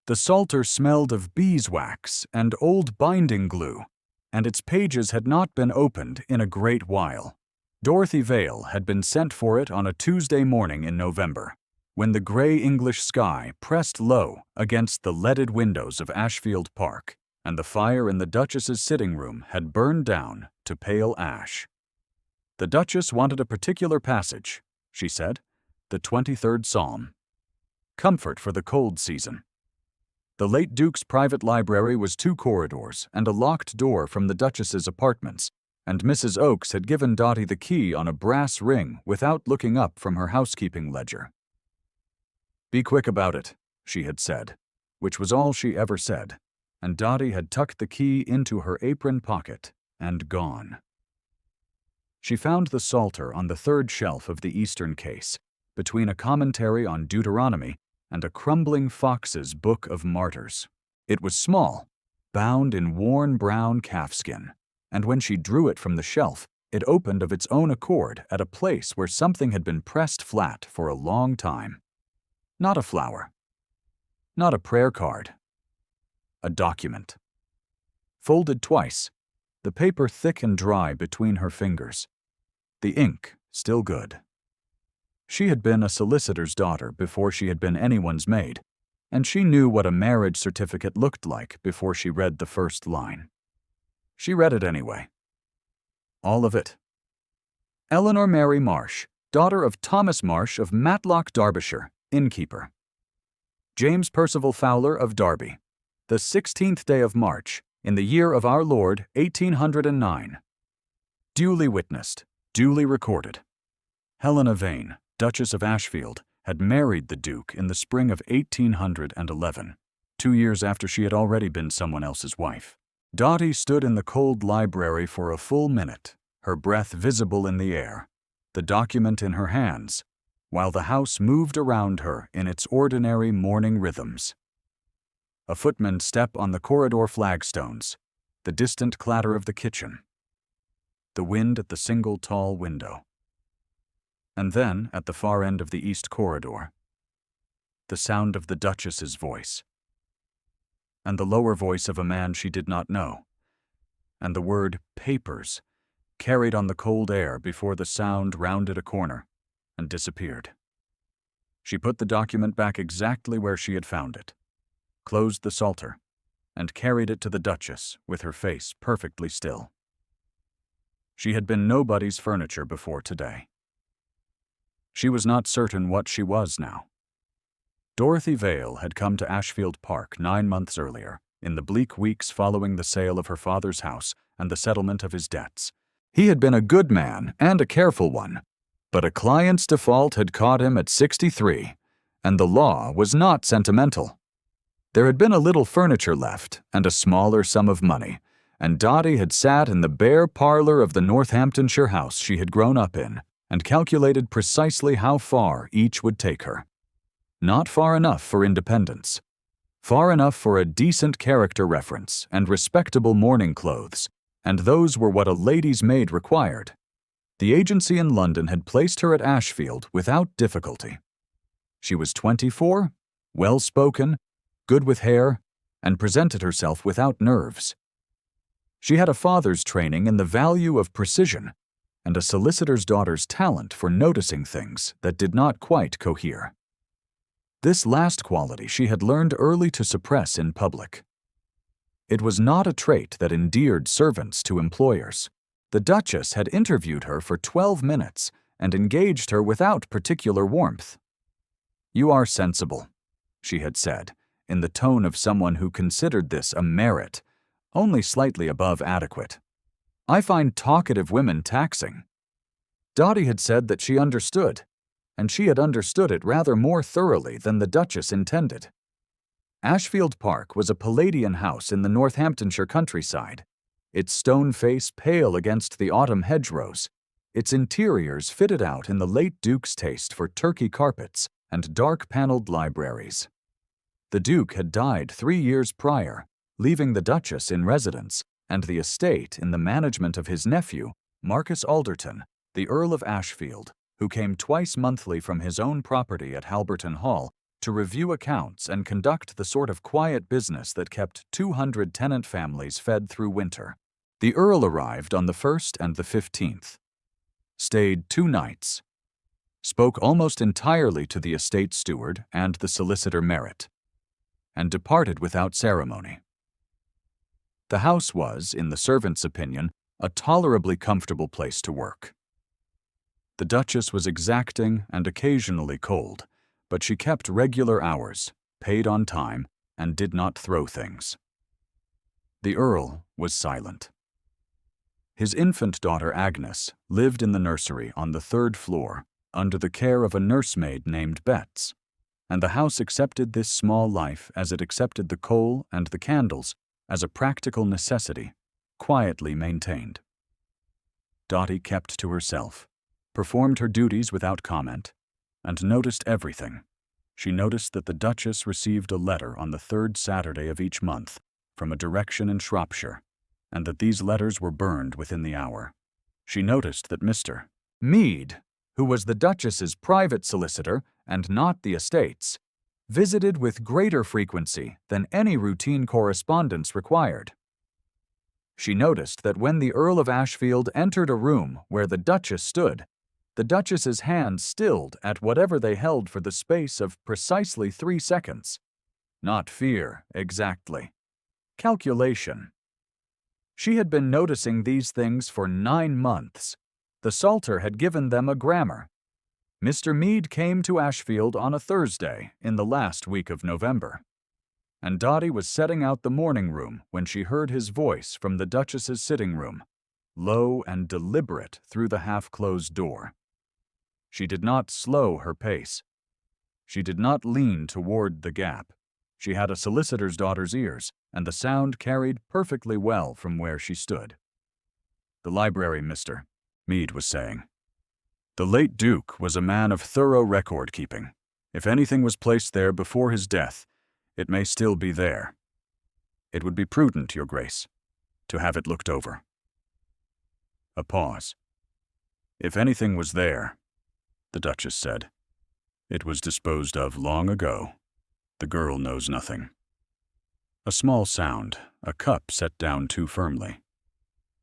The psalter smelled of beeswax and old binding glue, and its pages had not been opened in a great while. Dorothy Vale had been sent for it on a Tuesday morning in November, when the gray English sky pressed low against the leaded windows of Ashfield Park, and the fire in the Duchess's sitting room had burned down to pale ash. The Duchess wanted a particular passage, she said, the 23rd Psalm. Comfort for the cold season. The late Duke's private library was 2 corridors and a locked door from the Duchess's apartments, and Mrs. Oakes had given Dotty the key on a brass ring without looking up from her housekeeping ledger. "Be quick about it," she had said, which was all she ever said, and Dotty had tucked the key into her apron pocket and gone. She found the psalter on the 3rd shelf of the eastern case, between a commentary on Deuteronomy and a crumbling Fox's Book of Martyrs. It was small, bound in worn brown calfskin, and when she drew it from the shelf, it opened of its own accord at a place where something had been pressed flat for a long time. Not a flower. Not a prayer card. A document. Folded twice, the paper thick and dry between her fingers. The ink still good. She had been a solicitor's daughter before she had been anyone's maid, and she knew what a marriage certificate looked like before she read the first line. She read it anyway. All of it. Eleanor Mary Marsh, daughter of Thomas Marsh of Matlock, Derbyshire, innkeeper. James Percival Fowler of Derby, the 16th day of March, in the year of our Lord, 1809. Duly witnessed, duly recorded. Helena Vane, Duchess of Ashfield, had married the Duke in the spring of 1811, 2 years after she had already been someone else's wife. Dotty stood in the cold library for a full minute, her breath visible in the air, the document in her hands, while the house moved around her in its ordinary morning rhythms. A footman's step on the corridor flagstones, the distant clatter of the kitchen, the wind at the single tall window. And then, at the far end of the east corridor, the sound of the Duchess's voice, and the lower voice of a man she did not know, and the word papers carried on the cold air before the sound rounded a corner and disappeared. She put the document back exactly where she had found it, closed the psalter, and carried it to the Duchess with her face perfectly still. She had been nobody's furniture before today. She was not certain what she was now. Dorothy Vale had come to Ashfield Park 9 months earlier, in the bleak weeks following the sale of her father's house and the settlement of his debts. He had been a good man and a careful one, but a client's default had caught him at 63, and the law was not sentimental. There had been a little furniture left and a smaller sum of money, and Dotty had sat in the bare parlor of the Northamptonshire house she had grown up in and calculated precisely how far each would take her. Not far enough for independence. Far enough for a decent character reference and respectable mourning clothes, and those were what a lady's maid required. The agency in London had placed her at Ashfield without difficulty. She was 24, well-spoken, good with hair, and presented herself without nerves. She had a father's training in the value of precision, and a solicitor's daughter's talent for noticing things that did not quite cohere. This last quality she had learned early to suppress in public. It was not a trait that endeared servants to employers. The Duchess had interviewed her for 12 minutes and engaged her without particular warmth. "You are sensible," she had said, in the tone of someone who considered this a merit, only slightly above adequate. "I find talkative women taxing." Dotty had said that she understood, and she had understood it rather more thoroughly than the Duchess intended. Ashfield Park was a Palladian house in the Northamptonshire countryside, its stone face pale against the autumn hedgerows, its interiors fitted out in the late Duke's taste for Turkey carpets and dark-paneled libraries. The Duke had died 3 years prior, leaving the Duchess in residence and the estate in the management of his nephew, Marcus Alderton, the Earl of Ashfield, who came twice monthly from his own property at Halberton Hall to review accounts and conduct the sort of quiet business that kept 200 tenant families fed through winter. The Earl arrived on the 1st and the 15th, stayed 2 nights, spoke almost entirely to the estate steward and the solicitor Merritt, and departed without ceremony. The house was, in the servants' opinion, a tolerably comfortable place to work. The Duchess was exacting and occasionally cold, but she kept regular hours, paid on time, and did not throw things. The Earl was silent. His infant daughter Agnes lived in the nursery on the 3rd floor under the care of a nursemaid named Betts, and the house accepted this small life as it accepted the coal and the candles as a practical necessity, quietly maintained. Dotty kept to herself, performed her duties without comment, and noticed everything. She noticed that the Duchess received a letter on the 3rd Saturday of each month from a direction in Shropshire, and that these letters were burned within the hour. She noticed that Mr. Meade, who was the Duchess's private solicitor and not the estate's, visited with greater frequency than any routine correspondence required. She noticed that when the Earl of Ashfield entered a room where the Duchess stood, the Duchess's hands stilled at whatever they held for the space of precisely 3 seconds. Not fear, exactly. Calculation. She had been noticing these things for 9 months. The Salter had given them a grammar. Mr. Meade came to Ashfield on a Thursday in the last week of November, and Dotty was setting out the morning room when she heard his voice from the Duchess's sitting room, low and deliberate through the half-closed door. She did not slow her pace. She did not lean toward the gap. She had a solicitor's daughter's ears, and the sound carried perfectly well from where she stood. "The library, Mr. Meade was saying. The late Duke was a man of thorough record-keeping. If anything was placed there before his death, it may still be there. It would be prudent, Your Grace, to have it looked over." A pause. "If anything was there," the Duchess said, "it was disposed of long ago. The girl knows nothing." A small sound, a cup set down too firmly.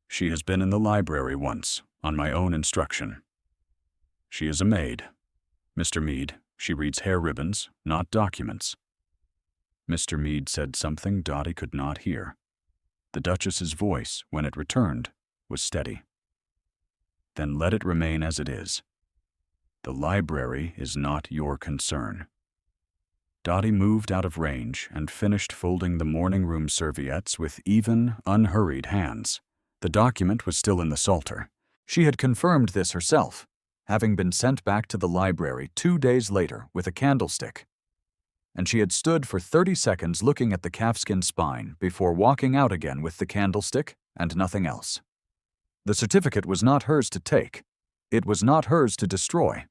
"She has been in the library once, on my own instruction. She is a maid. Mr. Meade, she reads hair ribbons, not documents." Mr. Meade said something Dotty could not hear. The Duchess's voice, when it returned, was steady. "Then let it remain as it is. The library is not your concern." Dotty moved out of range and finished folding the morning-room serviettes with even, unhurried hands. The document was still in the Psalter. She had confirmed this herself, having been sent back to the library 2 days later with a candlestick. And she had stood for 30 seconds looking at the calfskin spine before walking out again with the candlestick and nothing else. The certificate was not hers to take. It was not hers to destroy.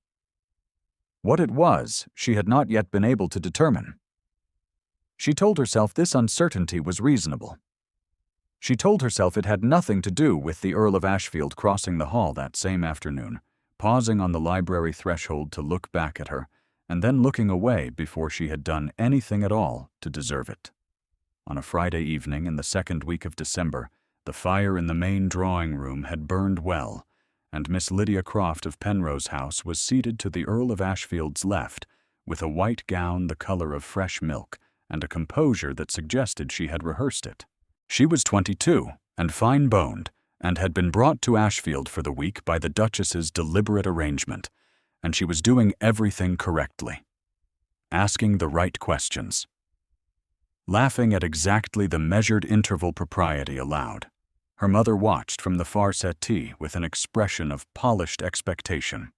What it was, she had not yet been able to determine. She told herself this uncertainty was reasonable. She told herself it had nothing to do with the Earl of Ashfield crossing the hall that same afternoon, pausing on the library threshold to look back at her, and then looking away before she had done anything at all to deserve it. On a Friday evening in the 2nd week of December, the fire in the main drawing-room had burned well, and Miss Lydia Croft of Penrose House was seated to the Earl of Ashfield's left, with a white gown the color of fresh milk and a composure that suggested she had rehearsed it. She was 22 and fine-boned, and had been brought to Ashfield for the week by the Duchess's deliberate arrangement, and she was doing everything correctly, asking the right questions, laughing at exactly the measured interval propriety allowed. Her mother watched from the far settee with an expression of polished expectation.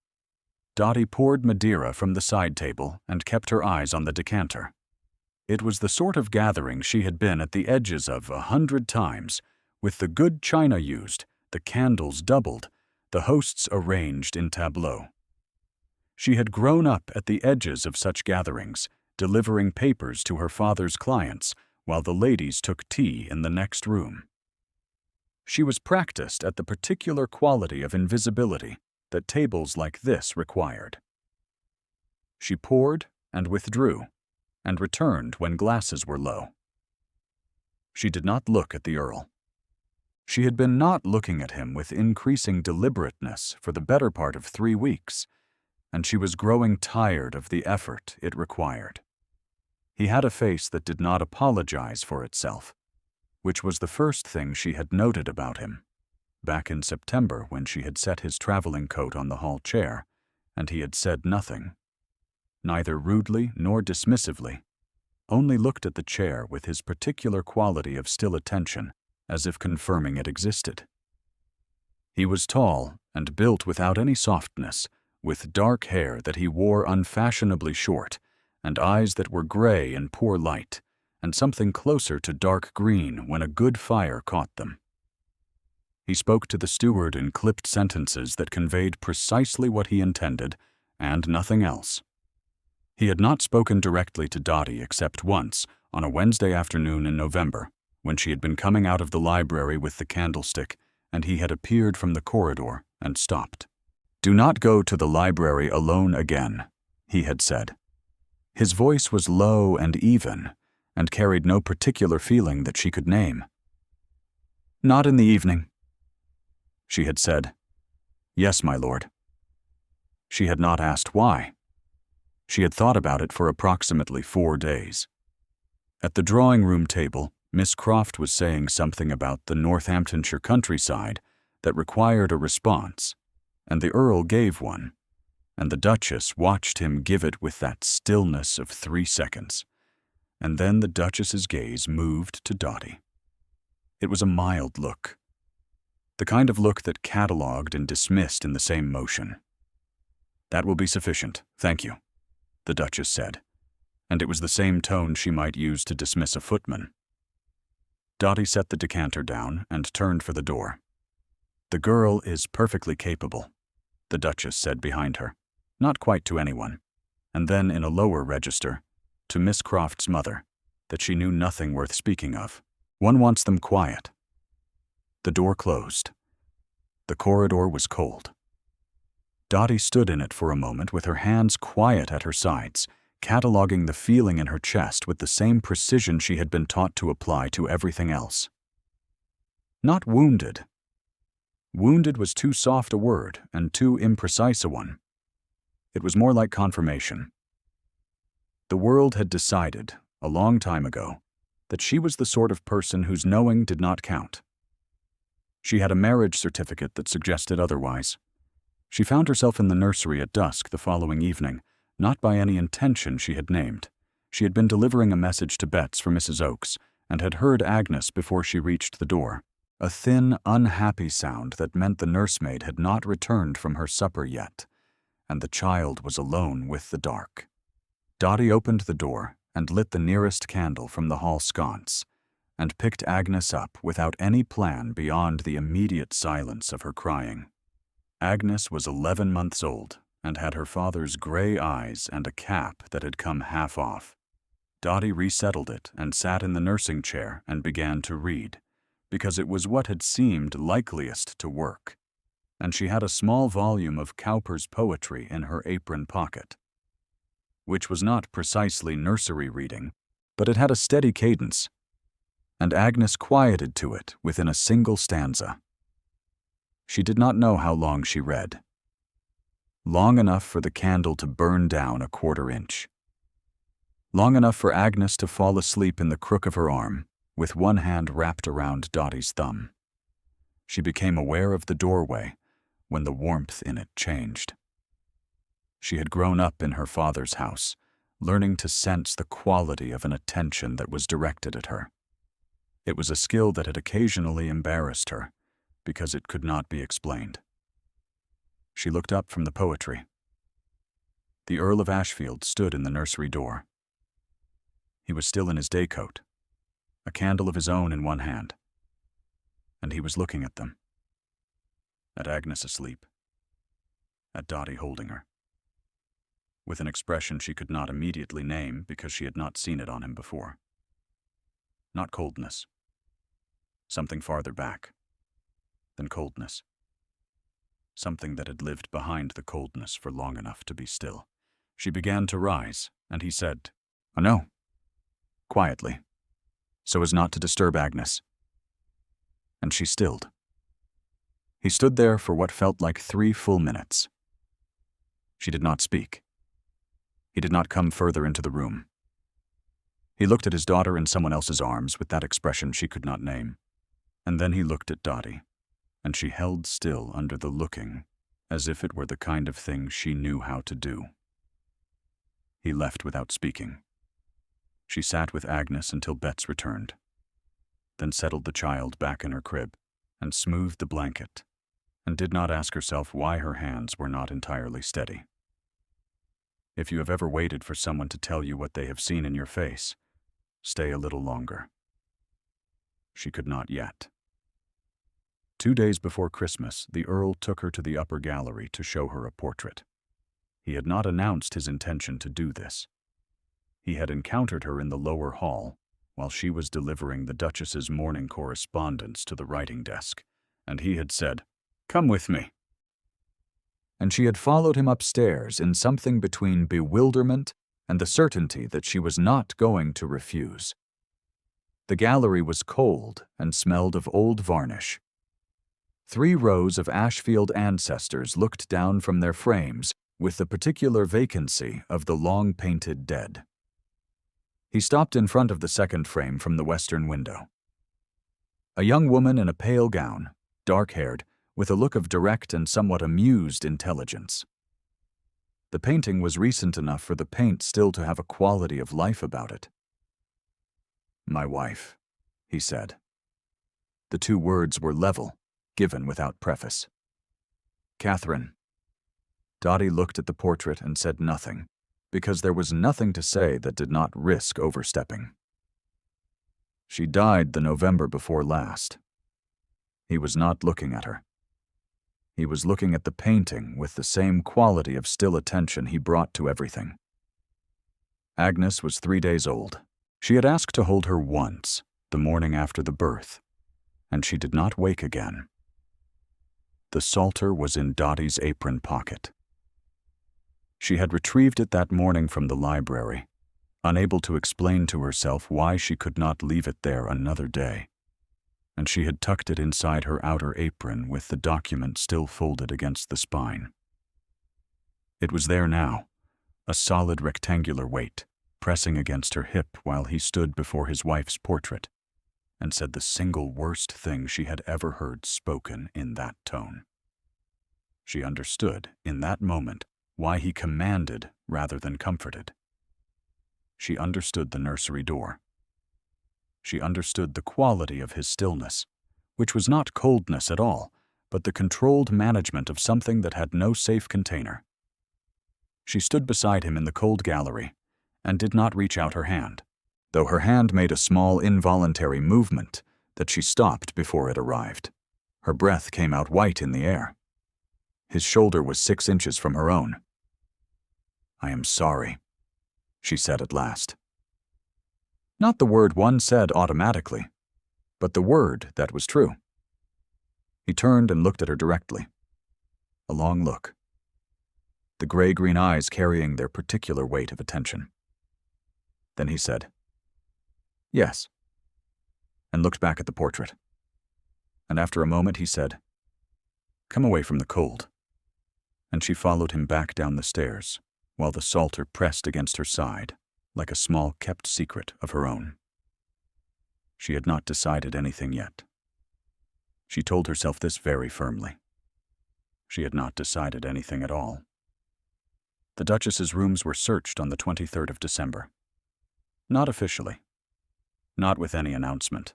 Dotty poured Madeira from the side table and kept her eyes on the decanter. It was the sort of gathering she had been at the edges of 100 times, with the good china used, the candles doubled, the hosts arranged in tableaux. She had grown up at the edges of such gatherings, delivering papers to her father's clients while the ladies took tea in the next room. She was practiced at the particular quality of invisibility that tables like this required. She poured and withdrew, and returned when glasses were low. She did not look at the Earl. She had been not looking at him with increasing deliberateness for the better part of 3 weeks, and she was growing tired of the effort it required. He had a face that did not apologize for itself, which was the first thing she had noted about him, back in September when she had set his traveling coat on the hall chair, and he had said nothing, neither rudely nor dismissively, only looked at the chair with his particular quality of still attention, as if confirming it existed. He was tall and built without any softness, with dark hair that he wore unfashionably short, and eyes that were gray in poor light, and something closer to dark green when a good fire caught them. He spoke to the steward in clipped sentences that conveyed precisely what he intended, and nothing else. He had not spoken directly to Dotty except once, on a Wednesday afternoon in November, when she had been coming out of the library with the candlestick, and he had appeared from the corridor and stopped. "Do not go to the library alone again," he had said. His voice was low and even, and carried no particular feeling that she could name. "Not in the evening." She had said, "Yes, my lord." She had not asked why. She had thought about it for approximately 4 days. At the drawing-room table, Miss Croft was saying something about the Northamptonshire countryside that required a response, and the Earl gave one, and the Duchess watched him give it with that stillness of 3 seconds, and then the Duchess's gaze moved to Dotty. It was a mild look, the kind of look that catalogued and dismissed in the same motion. "That will be sufficient, thank you," the Duchess said, and it was the same tone she might use to dismiss a footman. Dotty set the decanter down and turned for the door. "The girl is perfectly capable," the Duchess said behind her, not quite to anyone, and then in a lower register, to Miss Croft's mother, that she knew nothing worth speaking of. "One wants them quiet." The door closed. The corridor was cold. Dotty stood in it for a moment with her hands quiet at her sides, cataloguing the feeling in her chest with the same precision she had been taught to apply to everything else. Not wounded. Wounded was too soft a word and too imprecise a one. It was more like confirmation. The world had decided, a long time ago, that she was the sort of person whose knowing did not count. She had a marriage certificate that suggested otherwise. She found herself in the nursery at dusk the following evening, not by any intention she had named. She had been delivering a message to Betts for Mrs. Oakes, and had heard Agnes before she reached the door, a thin, unhappy sound that meant the nursemaid had not returned from her supper yet, and the child was alone with the dark. Dotty opened the door and lit the nearest candle from the hall sconce, and picked Agnes up without any plan beyond the immediate silence of her crying. Agnes was 11 months old, and had her father's gray eyes and a cap that had come half off. Dotty resettled it and sat in the nursing chair and began to read, because it was what had seemed likeliest to work, and she had a small volume of Cowper's poetry in her apron pocket, which was not precisely nursery reading, but it had a steady cadence, and Agnes quieted to it within a single stanza. She did not know how long she read. Long enough for the candle to burn down a 1/4 inch. Long enough for Agnes to fall asleep in the crook of her arm, with one hand wrapped around Dotty's thumb. She became aware of the doorway when the warmth in it changed. She had grown up in her father's house, learning to sense the quality of an attention that was directed at her. It was a skill that had occasionally embarrassed her, because it could not be explained. She looked up from the poetry. The Earl of Ashfield stood in the nursery door. He was still in his day coat, a candle of his own in one hand, and he was looking at them, at Agnes asleep, at Dotty holding her, with an expression she could not immediately name because she had not seen it on him before. Not coldness. Something farther back than coldness. Something that had lived behind the coldness for long enough to be still. She began to rise, and he said, "Oh no, quietly, so as not to disturb Agnes. And she stilled. He stood there for what felt like 3 full minutes. She did not speak. He did not come further into the room. He looked at his daughter in someone else's arms with that expression she could not name. And then he looked at Dottie, and she held still under the looking, as if it were the kind of thing she knew how to do. He left without speaking. She sat with Agnes until Betts returned, then settled the child back in her crib and smoothed the blanket, and did not ask herself why her hands were not entirely steady. If you have ever waited for someone to tell you what they have seen in your face, stay a little longer. She could not yet. 2 days before Christmas, the Earl took her to the upper gallery to show her a portrait. He had not announced his intention to do this. He had encountered her in the lower hall while she was delivering the Duchess's morning correspondence to the writing desk, and he had said, "Come with me." And she had followed him upstairs in something between bewilderment and the certainty that she was not going to refuse. The gallery was cold and smelled of old varnish. 3 rows of Ashfield ancestors looked down from their frames with the particular vacancy of the long-painted dead. He stopped in front of the second frame from the western window. A young woman in a pale gown, dark-haired, with a look of direct and somewhat amused intelligence. The painting was recent enough for the paint still to have a quality of life about it. "My wife," he said. The 2 words were level, given without preface. "Catherine." Dottie looked at the portrait and said nothing, because there was nothing to say that did not risk overstepping. "She died the November before last." He was not looking at her. He was looking at the painting with the same quality of still attention he brought to everything. Agnes was 3 days old. She had asked to hold her once, the morning after the birth, and she did not wake again. The Psalter was in Dottie's apron pocket. She had retrieved it that morning from the library, unable to explain to herself why she could not leave it there another day, and she had tucked it inside her outer apron with the document still folded against the spine. It was there now, a solid rectangular weight, pressing against her hip while he stood before his wife's portrait, and said the single worst thing she had ever heard spoken in that tone. She understood, in that moment, why he commanded rather than comforted. She understood the nursery door. She understood the quality of his stillness, which was not coldness at all, but the controlled management of something that had no safe container. She stood beside him in the cold gallery and did not reach out her hand, though her hand made a small involuntary movement that she stopped before it arrived. Her breath came out white in the air. His shoulder was 6 inches from her own. "I am sorry," she said at last. Not the word one said automatically, but the word that was true. He turned and looked at her directly. A long look. The gray-green eyes carrying their particular weight of attention. Then he said, "Yes," and looked back at the portrait. And after a moment he said, "Come away from the cold." And she followed him back down the stairs, while the Psalter pressed against her side, like a small kept secret of her own. She had not decided anything yet. She told herself this very firmly. She had not decided anything at all. The Duchess's rooms were searched on the 23rd of December. Not officially. Not with any announcement.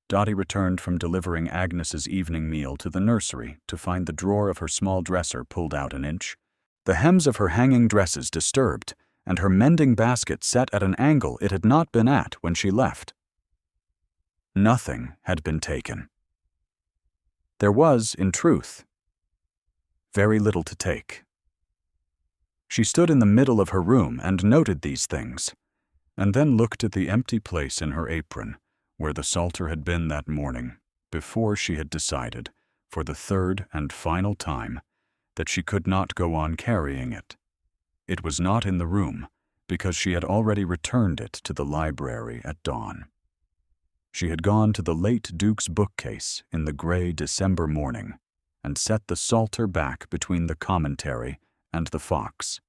Dottie returned from delivering Agnes's evening meal to the nursery to find the drawer of her small dresser pulled out an inch, the hems of her hanging dresses disturbed, and her mending basket set at an angle it had not been at when she left. Nothing had been taken. There was, in truth, very little to take. She stood in the middle of her room and noted these things, and then looked at the empty place in her apron where the Psalter had been that morning before she had decided, for the 3rd and final time, that she could not go on carrying it. It was not in the room, because she had already returned it to the library at dawn. She had gone to the late Duke's bookcase in the gray December morning and set the Psalter back between the commentary and the Fox,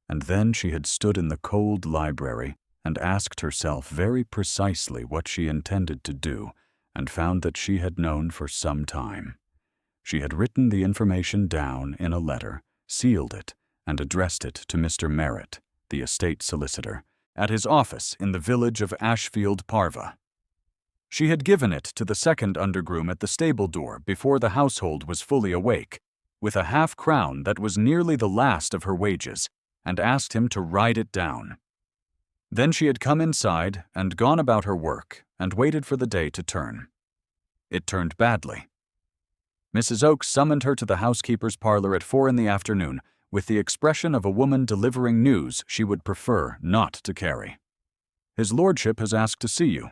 and then she had stood in the cold library and asked herself very precisely what she intended to do, and found that she had known for some time. She had written the information down in a letter, sealed it, and addressed it to Mr. Merritt, the estate solicitor, at his office in the village of Ashfield Parva. She had given it to the second undergroom at the stable door before the household was fully awake, with a half-crown that was nearly the last of her wages, and asked him to write it down. Then she had come inside and gone about her work and waited for the day to turn. It turned badly. Mrs. Oakes summoned her to the housekeeper's parlor at 4 p.m, with the expression of a woman delivering news she would prefer not to carry. "His lordship has asked to see you,"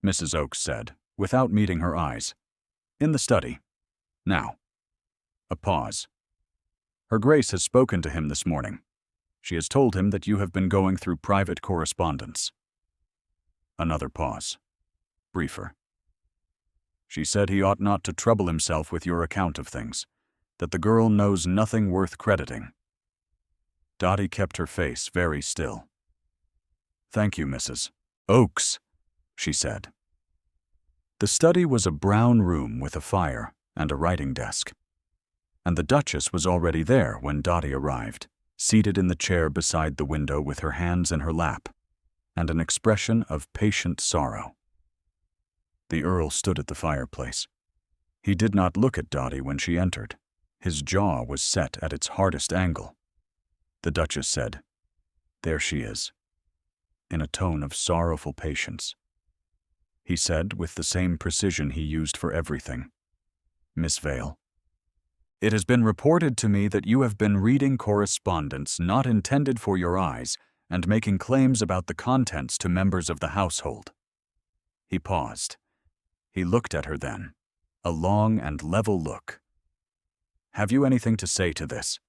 Mrs. Oakes said, without meeting her eyes. "In the study. Now." A pause. "Her Grace has spoken to him this morning. She has told him that you have been going through private correspondence." Another pause. Briefer. "She said he ought not to trouble himself with your account of things, that the girl knows nothing worth crediting." Dotty kept her face very still. "Thank you, Mrs. Oakes," she said. The study was a brown room with a fire and a writing desk, and the Duchess was already there when Dotty arrived, seated in the chair beside the window with her hands in her lap, and an expression of patient sorrow. The Earl stood at the fireplace. He did not look at Dotty when she entered. His jaw was set at its hardest angle. The Duchess said, "There she is," in a tone of sorrowful patience. He said, with the same precision he used for everything, "Miss Vale, it has been reported to me that you have been reading correspondence not intended for your eyes and making claims about the contents to members of the household." He paused. He looked at her then, a long and level look. "Have you anything to say to this?"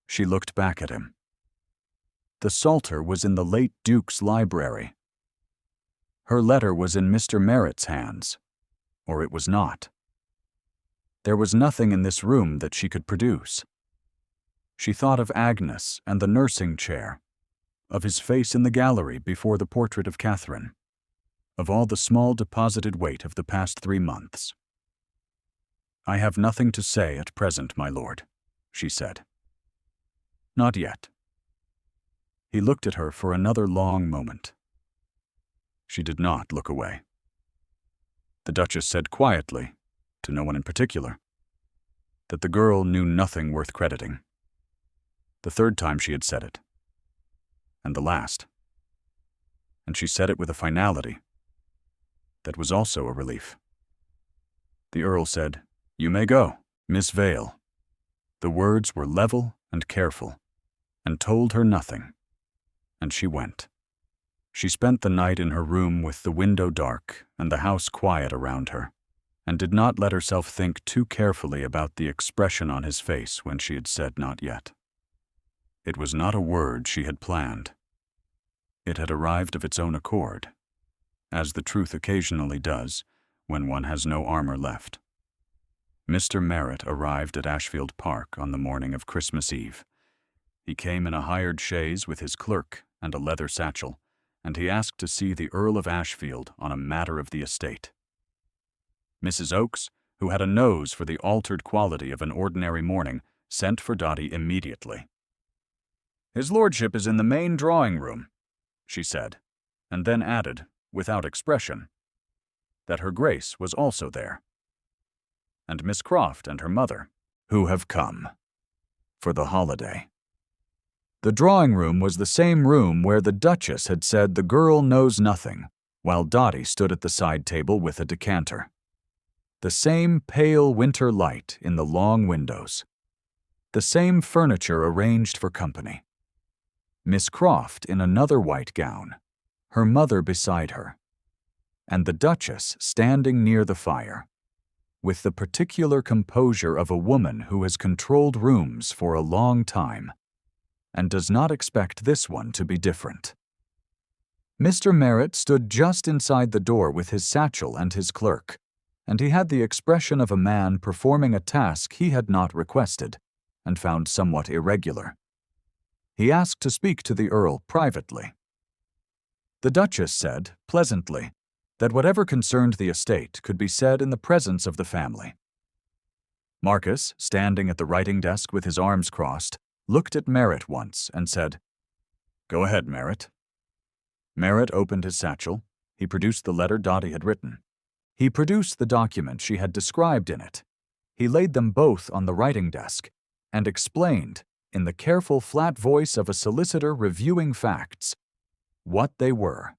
She looked back at him. The Psalter was in the late Duke's library. Her letter was in Mr. Merritt's hands, or it was not. There was nothing in this room that she could produce. She thought of Agnes and the nursing chair, of his face in the gallery before the portrait of Catherine, of all the small deposited weight of the past 3 months. "I have nothing to say at present, my lord," she said. "Not yet." He looked at her for another long moment. She did not look away. The Duchess said quietly, to no one in particular, that the girl knew nothing worth crediting. The third time she had said it. And the last. And she said it with a finality that was also a relief. The Earl said, "You may go, Miss Vale." The words were level and careful, and told her nothing. And she went. She spent the night in her room with the window dark and the house quiet around her, and did not let herself think too carefully about the expression on his face when she had said "not yet." It was not a word she had planned. It had arrived of its own accord, as the truth occasionally does when one has no armor left. Mr. Merritt arrived at Ashfield Park on the morning of Christmas Eve. He came in a hired chaise with his clerk and a leather satchel, and he asked to see the Earl of Ashfield on a matter of the estate. Mrs. Oakes, who had a nose for the altered quality of an ordinary morning, sent for Dotty immediately. "His lordship is in the main drawing-room," she said, and then added, without expression, that her Grace was also there, and Miss Croft and her mother, who have come for the holiday. The drawing-room was the same room where the Duchess had said the girl knows nothing, while Dotty stood at the side table with a decanter. The same pale winter light in the long windows. The same furniture arranged for company. Miss Croft in another white gown, her mother beside her, and the Duchess standing near the fire, with the particular composure of a woman who has controlled rooms for a long time, and does not expect this one to be different. Mr. Merritt stood just inside the door with his satchel and his clerk, and he had the expression of a man performing a task he had not requested, and found somewhat irregular. He asked to speak to the Earl privately. The Duchess said, pleasantly, that whatever concerned the estate could be said in the presence of the family. Marcus, standing at the writing desk with his arms crossed, looked at Merritt once and said, "Go ahead, Merritt." Merritt opened his satchel. He produced the letter Dotty had written. He produced the document she had described in it. He laid them both on the writing desk and explained, in the careful flat voice of a solicitor reviewing facts, what they were.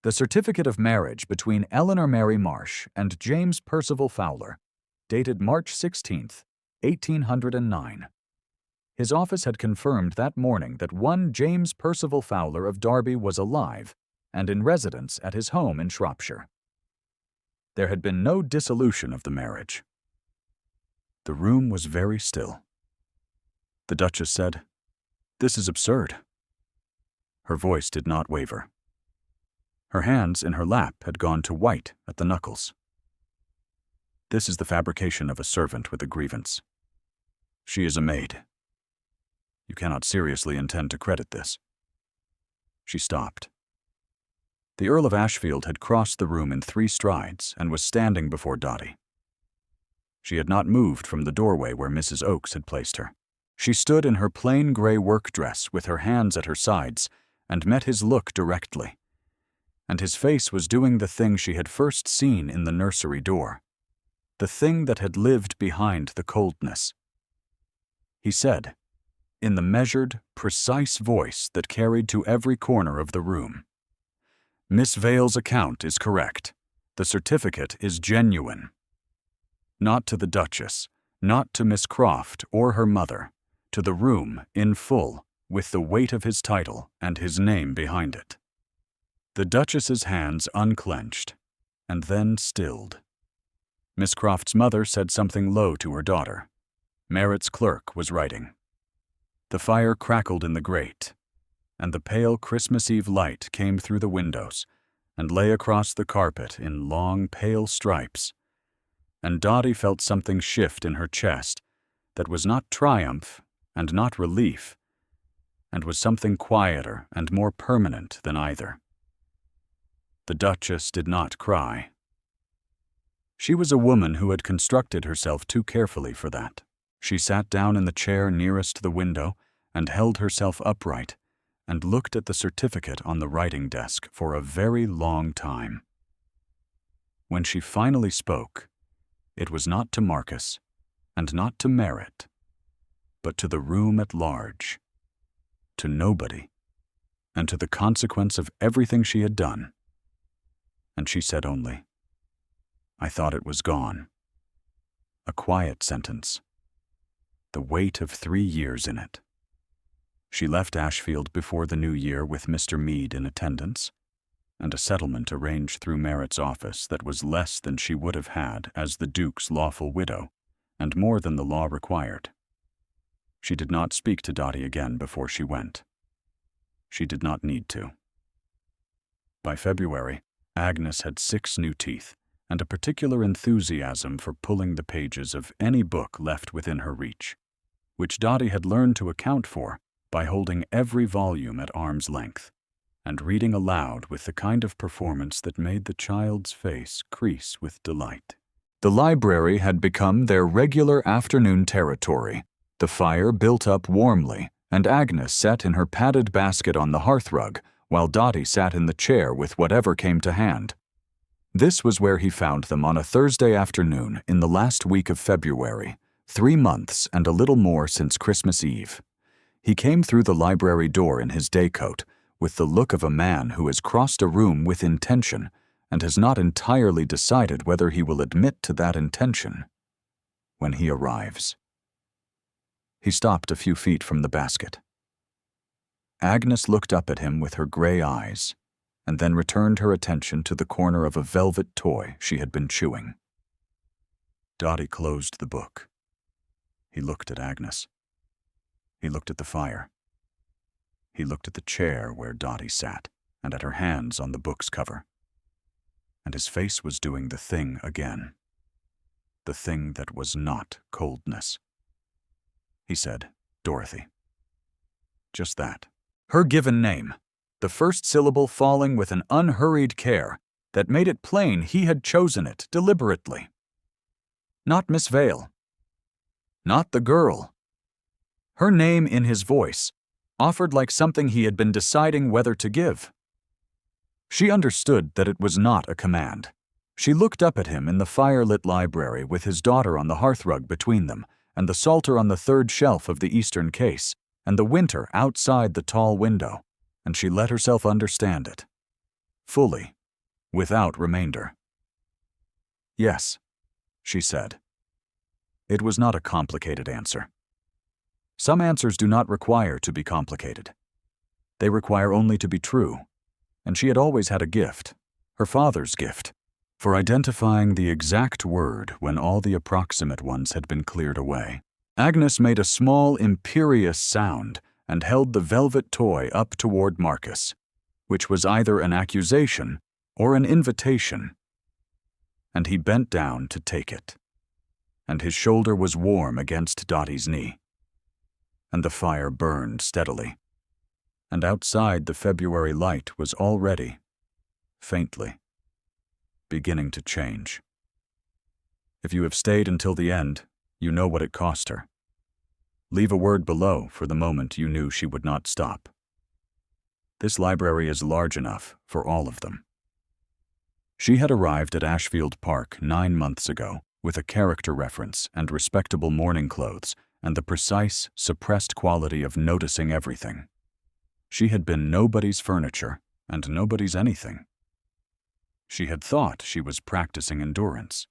The certificate of marriage between Eleanor Mary Marsh and James Percival Fowler, dated March 16, 1809. His office had confirmed that morning that one James Percival Fowler of Derby was alive and in residence at his home in Shropshire. There had been no dissolution of the marriage. The room was very still. The Duchess said, "This is absurd." Her voice did not waver. Her hands in her lap had gone to white at the knuckles. "This is the fabrication of a servant with a grievance. She is a maid. You cannot seriously intend to credit this." She stopped. The Earl of Ashfield had crossed the room in 3 strides and was standing before Dotty. She had not moved from the doorway where Mrs. Oakes had placed her. She stood in her plain gray work dress with her hands at her sides and met his look directly. And his face was doing the thing she had first seen in the nursery door, the thing that had lived behind the coldness. He said, in the measured, precise voice that carried to every corner of the room, "Miss Vale's account is correct. The certificate is genuine. Not to the Duchess, not to Miss Croft or her mother, to the room in full, with the weight of his title and his name behind it." The Duchess's hands unclenched, and then stilled. Miss Croft's mother said something low to her daughter. Merritt's clerk was writing. The fire crackled in the grate, and the pale Christmas Eve light came through the windows and lay across the carpet in long, pale stripes, and Dotty felt something shift in her chest that was not triumph and not relief, and was something quieter and more permanent than either. The Duchess did not cry. She was a woman who had constructed herself too carefully for that. She sat down in the chair nearest the window and held herself upright and looked at the certificate on the writing desk for a very long time. When she finally spoke, it was not to Marcus and not to Merritt, but to the room at large, to nobody, and to the consequence of everything she had done. And she said only, "I thought it was gone." A quiet sentence, the weight of 3 years in it. She left Ashfield before the new year with Mr. Meade in attendance, and a settlement arranged through Merritt's office that was less than she would have had as the Duke's lawful widow, and more than the law required. She did not speak to Dotty again before she went. She did not need to. By February, Agnes had 6 new teeth, and a particular enthusiasm for pulling the pages of any book left within her reach, which Dotty had learned to account for by holding every volume at arm's length, and reading aloud with the kind of performance that made the child's face crease with delight. The library had become their regular afternoon territory. The fire built up warmly, and Agnes sat in her padded basket on the hearthrug, while Dotty sat in the chair with whatever came to hand. This was where he found them on a Thursday afternoon in the last week of February, 3 months and a little more since Christmas Eve. He came through the library door in his day coat, with the look of a man who has crossed a room with intention and has not entirely decided whether he will admit to that intention when he arrives. He stopped a few feet from the basket. Agnes looked up at him with her gray eyes, and then returned her attention to the corner of a velvet toy she had been chewing. Dotty closed the book. He looked at Agnes. He looked at the fire. He looked at the chair where Dottie sat and at her hands on the book's cover. And his face was doing the thing again. The thing that was not coldness. He said, "Dorothy." Just that. Her given name, the first syllable falling with an unhurried care that made it plain he had chosen it deliberately. Not Miss Vale. Not the girl. Her name in his voice, offered like something he had been deciding whether to give. She understood that it was not a command. She looked up at him in the fire-lit library with his daughter on the hearthrug between them, and the Psalter on the third shelf of the eastern case, and the winter outside the tall window, and she let herself understand it. Fully, without remainder. "Yes," she said. It was not a complicated answer. Some answers do not require to be complicated. They require only to be true, and she had always had a gift, her father's gift, for identifying the exact word when all the approximate ones had been cleared away. Agnes made a small, imperious sound and held the velvet toy up toward Marcus, which was either an accusation or an invitation. And he bent down to take it. And his shoulder was warm against Dottie's knee. And the fire burned steadily. And outside the February light was already, faintly, beginning to change. If you have stayed until the end, you know what it cost her. Leave a word below for the moment you knew she would not stop. This library is large enough for all of them. She had arrived at Ashfield Park 9 months ago with a character reference and respectable morning clothes and the precise, suppressed quality of noticing everything. She had been nobody's furniture and nobody's anything. She had thought she was practicing endurance.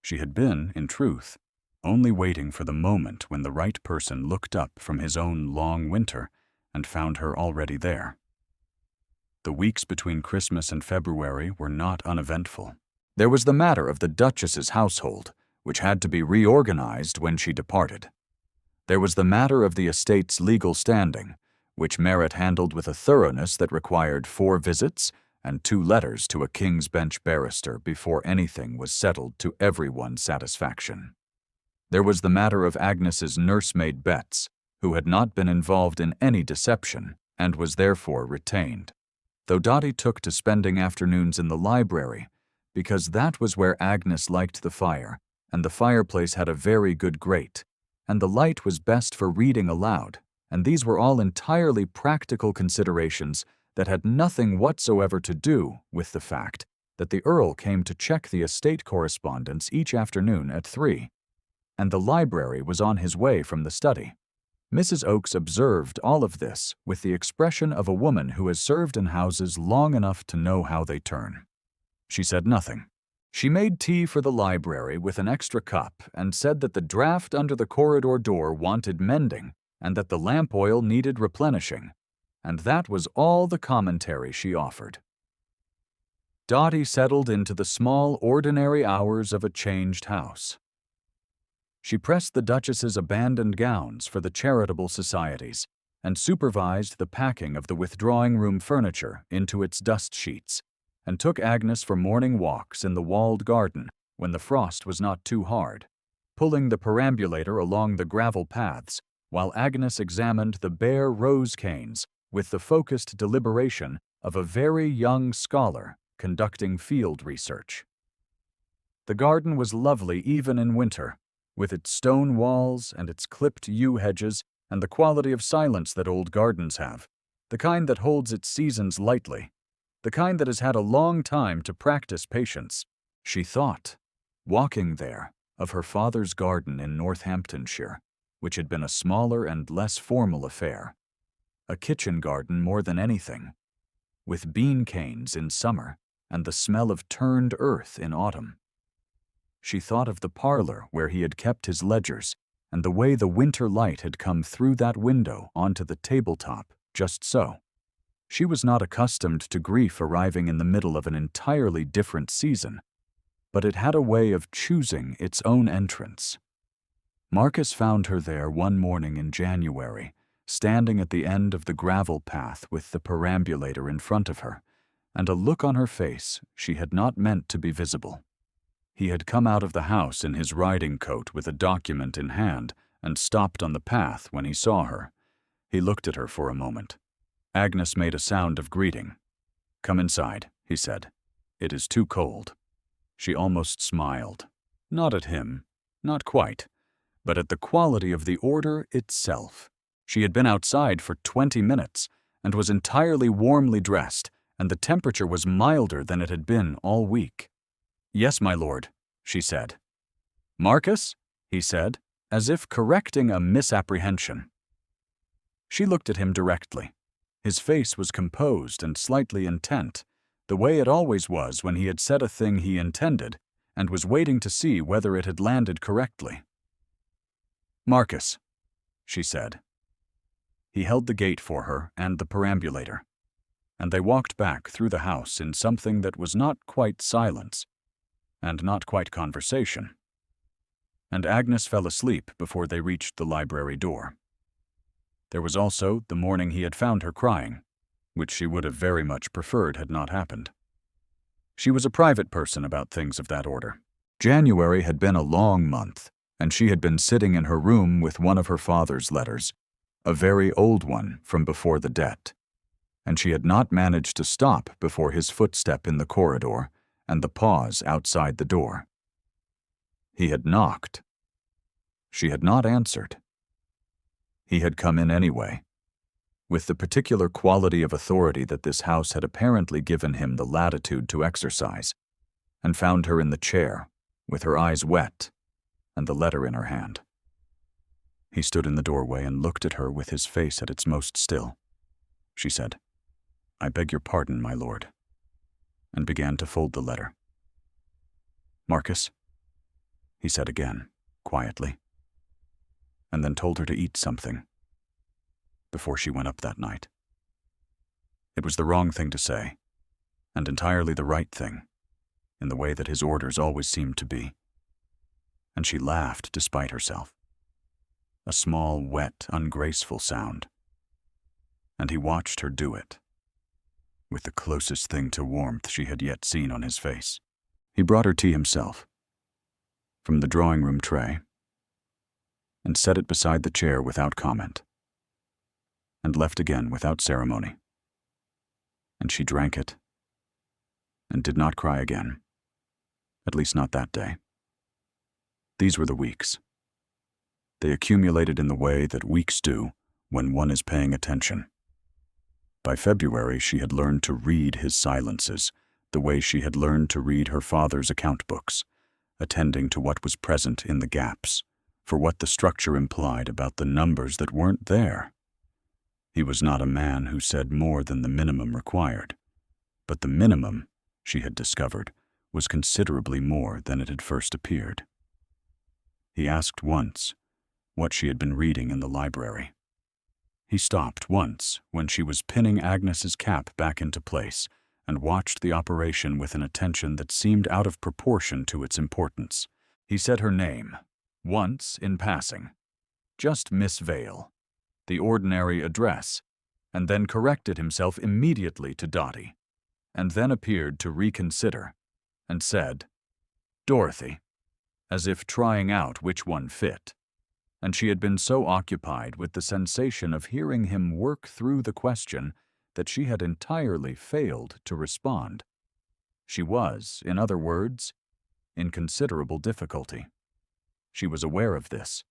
She had been, in truth, only waiting for the moment when the right person looked up from his own long winter and found her already there. The weeks between Christmas and February were not uneventful. There was the matter of the Duchess's household, which had to be reorganized when she departed. There was the matter of the estate's legal standing, which Merritt handled with a thoroughness that required 4 visits and 2 letters to a King's Bench barrister before anything was settled to everyone's satisfaction. There was the matter of Agnes's nursemaid Betts, who had not been involved in any deception and was therefore retained, though Dottie took to spending afternoons in the library because that was where Agnes liked the fire, and the fireplace had a very good grate, and the light was best for reading aloud, and these were all entirely practical considerations that had nothing whatsoever to do with the fact that the Earl came to check the estate correspondence each afternoon at 3, and the library was on his way from the study. Mrs. Oakes observed all of this with the expression of a woman who has served in houses long enough to know how they turn. She said nothing. She made tea for the library with an extra cup and said that the draught under the corridor door wanted mending and that the lamp oil needed replenishing, and that was all the commentary she offered. Dottie settled into the small, ordinary hours of a changed house. She pressed the Duchess's abandoned gowns for the charitable societies and supervised the packing of the withdrawing room furniture into its dust sheets, and took Agnes for morning walks in the walled garden when the frost was not too hard, pulling the perambulator along the gravel paths while Agnes examined the bare rose canes with the focused deliberation of a very young scholar conducting field research. The garden was lovely even in winter, with its stone walls and its clipped yew hedges and the quality of silence that old gardens have, the kind that holds its seasons lightly, the kind that has had a long time to practice patience. She thought, walking there, of her father's garden in Northamptonshire, which had been a smaller and less formal affair, a kitchen garden more than anything, with bean canes in summer and the smell of turned earth in autumn. She thought of the parlor where he had kept his ledgers and the way the winter light had come through that window onto the tabletop, just so. She was not accustomed to grief arriving in the middle of an entirely different season, but it had a way of choosing its own entrance. Marcus found her there one morning in January, standing at the end of the gravel path with the perambulator in front of her, and a look on her face she had not meant to be visible. He had come out of the house in his riding coat with a document in hand and stopped on the path when he saw her. He looked at her for a moment. Agnes made a sound of greeting. "Come inside," he said. "It is too cold." She almost smiled. Not at him, not quite, but at the quality of the order itself. She had been outside for 20 minutes and was entirely warmly dressed, and the temperature was milder than it had been all week. "Yes, my lord," she said. "Marcus?" he said, as if correcting a misapprehension. She looked at him directly. His face was composed and slightly intent, the way it always was when he had said a thing he intended and was waiting to see whether it had landed correctly. "Marcus," she said. He held the gate for her and the perambulator, and they walked back through the house in something that was not quite silence and not quite conversation. And Agnes fell asleep before they reached the library door. There was also the morning he had found her crying, which she would have very much preferred had not happened. She was a private person about things of that order. January had been a long month, and she had been sitting in her room with one of her father's letters, a very old one from before the debt, and she had not managed to stop before his footstep in the corridor and the pause outside the door. He had knocked. She had not answered. He had come in anyway, with the particular quality of authority that this house had apparently given him the latitude to exercise, and found her in the chair, with her eyes wet and the letter in her hand. He stood in the doorway and looked at her with his face at its most still. She said, "I beg your pardon, my lord," and began to fold the letter. "Marcus," he said again, quietly, and then told her to eat something before she went up that night. It was the wrong thing to say, and entirely the right thing, in the way that his orders always seemed to be. And she laughed despite herself. A small, wet, ungraceful sound. And he watched her do it, with the closest thing to warmth she had yet seen on his face. He brought her tea himself, from the drawing-room tray, and set it beside the chair without comment, and left again without ceremony. And she drank it, and did not cry again, at least not that day. These were the weeks. They accumulated in the way that weeks do when one is paying attention. By February, she had learned to read his silences, the way she had learned to read her father's account books, attending to what was present in the gaps, for what the structure implied about the numbers that weren't there. He was not a man who said more than the minimum required, but the minimum, she had discovered, was considerably more than it had first appeared. He asked once what she had been reading in the library. He stopped once when she was pinning Agnes's cap back into place and watched the operation with an attention that seemed out of proportion to its importance. He said her name, once in passing, just Miss Vale, the ordinary address, and then corrected himself immediately to Dottie, and then appeared to reconsider, and said, "Dorothy," as if trying out which one fit, and she had been so occupied with the sensation of hearing him work through the question that she had entirely failed to respond. She was, in other words, in considerable difficulty. She was aware of this.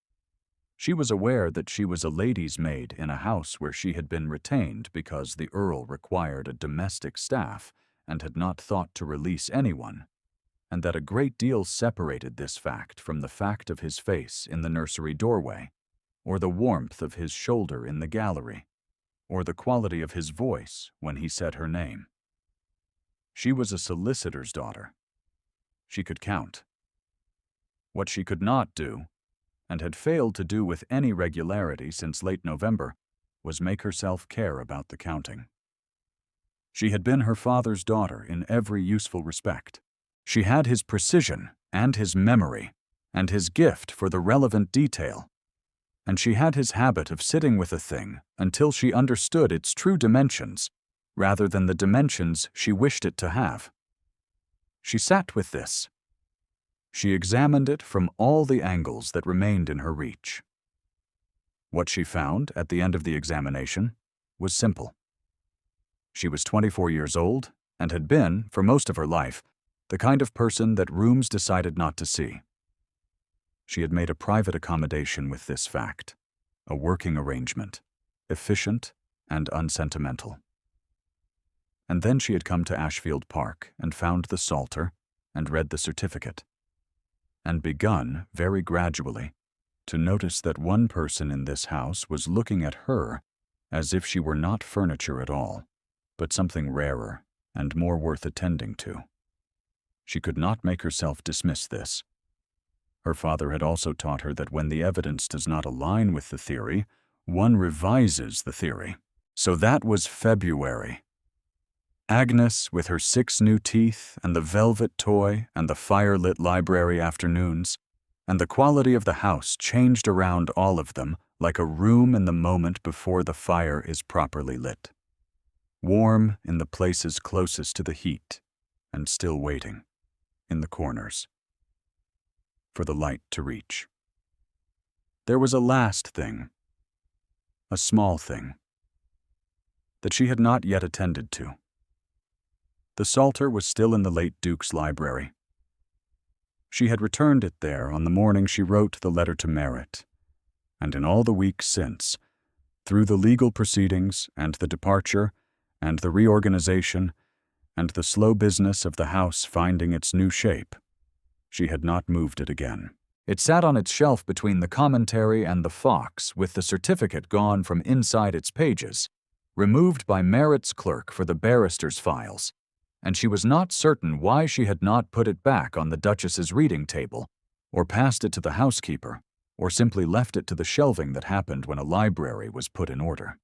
She was aware that she was a lady's maid in a house where she had been retained because the Earl required a domestic staff and had not thought to release anyone, and that a great deal separated this fact from the fact of his face in the nursery doorway, or the warmth of his shoulder in the gallery, or the quality of his voice when he said her name. She was a solicitor's daughter. She could count. What she could not do, and had failed to do with any regularity since late November, was make herself care about the counting. She had been her father's daughter in every useful respect. She had his precision and his memory and his gift for the relevant detail, and she had his habit of sitting with a thing until she understood its true dimensions, rather than the dimensions she wished it to have. She sat with this. She examined it from all the angles that remained in her reach. What she found at the end of the examination was simple. She was 24 years old and had been, for most of her life, the kind of person that rooms decided not to see. She had made a private accommodation with this fact, a working arrangement, efficient and unsentimental. And then she had come to Ashfield Park and found the Psalter and read the certificate, and begun, very gradually, to notice that one person in this house was looking at her as if she were not furniture at all, but something rarer and more worth attending to. She could not make herself dismiss this. Her father had also taught her that when the evidence does not align with the theory, one revises the theory. So that was February. Agnes, with her 6 new teeth and the velvet toy and the fire-lit library afternoons, and the quality of the house changed around all of them like a room in the moment before the fire is properly lit. Warm in the places closest to the heat, and still waiting, in the corners, for the light to reach. There was a last thing, a small thing, that she had not yet attended to. The Psalter was still in the late Duke's library. She had returned it there on the morning she wrote the letter to Merritt, and in all the weeks since, through the legal proceedings and the departure and the reorganization and the slow business of the house finding its new shape, she had not moved it again. It sat on its shelf between the commentary and the Fox, with the certificate gone from inside its pages, removed by Merritt's clerk for the barrister's files, and she was not certain why she had not put it back on the Duchess's reading table, or passed it to the housekeeper, or simply left it to the shelving that happened when a library was put in order.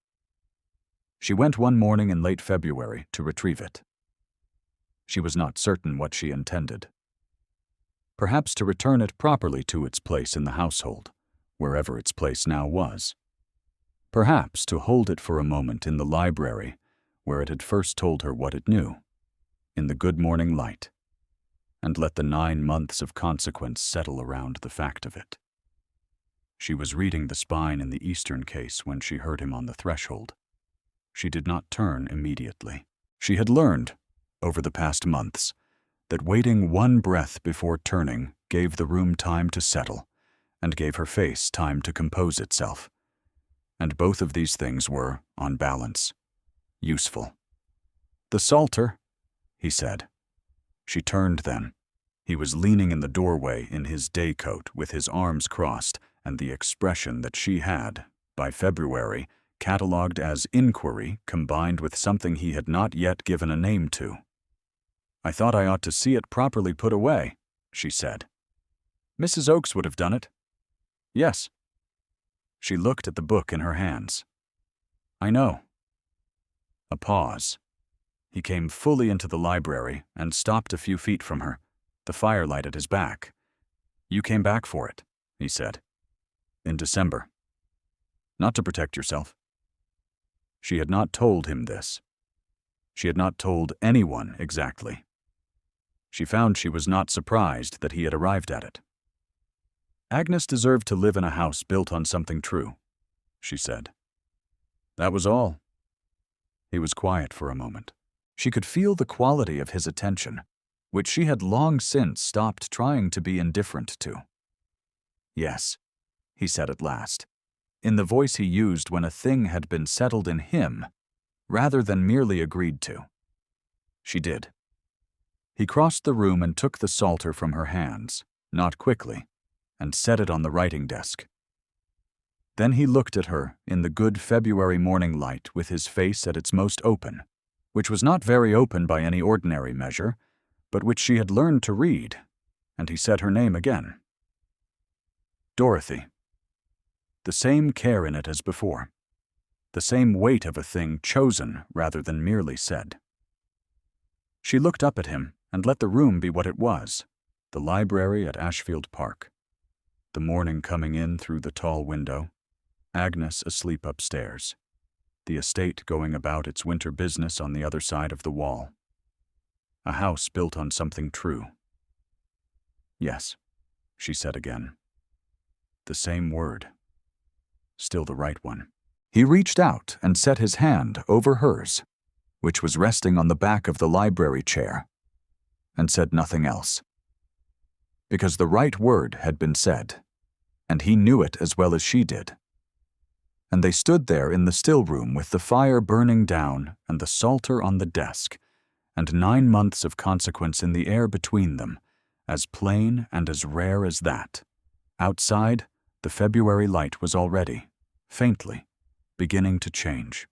She went one morning in late February to retrieve it. She was not certain what she intended. Perhaps to return it properly to its place in the household, wherever its place now was. Perhaps to hold it for a moment in the library, where it had first told her what it knew, in the good morning light, and let the 9 months of consequence settle around the fact of it. She was reading the spine in the Eastern case when she heard him on the threshold. She did not turn immediately. She had learned, over the past months, that waiting one breath before turning gave the room time to settle, and gave her face time to compose itself. And both of these things were, on balance, useful. "The Psalter," he said. She turned then. He was leaning in the doorway in his day coat with his arms crossed and the expression that she had, by February, catalogued as inquiry combined with something he had not yet given a name to. "I thought I ought to see it properly put away," she said. "Mrs. Oakes would have done it." "Yes." She looked at the book in her hands. "I know." A pause. He came fully into the library and stopped a few feet from her, the firelight at his back. "You came back for it," he said. "In December. Not to protect yourself." She had not told him this. She had not told anyone exactly. She found she was not surprised that he had arrived at it. "Agnes deserved to live in a house built on something true," she said. That was all. He was quiet for a moment. She could feel the quality of his attention, which she had long since stopped trying to be indifferent to. "Yes," he said at last, in the voice he used when a thing had been settled in him, rather than merely agreed to. She did. He crossed the room and took the Psalter from her hands, not quickly, and set it on the writing desk. Then he looked at her in the good February morning light with his face at its most open, which was not very open by any ordinary measure, but which she had learned to read, and he said her name again. Dorothy. The same care in it as before. The same weight of a thing chosen rather than merely said. She looked up at him and let the room be what it was, the library at Ashfield Park. The morning coming in through the tall window, Agnes asleep upstairs, the estate going about its winter business on the other side of the wall. A house built on something true. Yes, she said again. The same word. Still the right one. He reached out and set his hand over hers, which was resting on the back of the library chair, and said nothing else. Because the right word had been said, and he knew it as well as she did. And they stood there in the still room with the fire burning down and the psalter on the desk, and 9 months of consequence in the air between them, as plain and as rare as that. Outside, the February light was already, faintly, beginning to change.